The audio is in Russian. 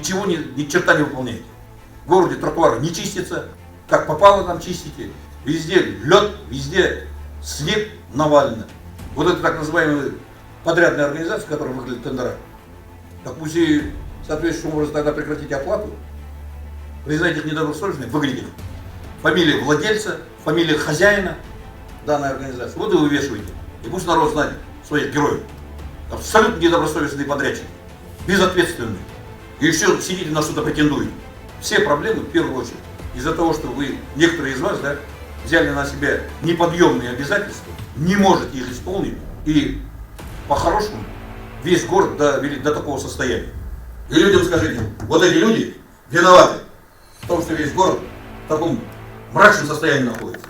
ничего, ни черта не выполняете. В городе тротуары не чистятся, как попало там чистите. Везде лед, везде снег навалено. Вот это так называемые подрядные организации, которые выиграли тендера, так пусть и соответствующим образом тогда прекратите оплату, признайте их недобросовестными, выгоните их. Фамилия владельца, фамилия хозяина данной организации. Вот и вывешиваете. И пусть народ знает своих героев. Абсолютно недобросовестные подрядчики, безответственные. И еще сидите на что-то претендуете. Все проблемы, в первую очередь, из-за того, что вы, некоторые из вас, да, взяли на себя неподъемные обязательства, не можете их исполнить, и по-хорошему весь город довели до такого состояния. И людям скажите, вот эти люди виноваты в том, что весь город в таком мрачном состоянии находится.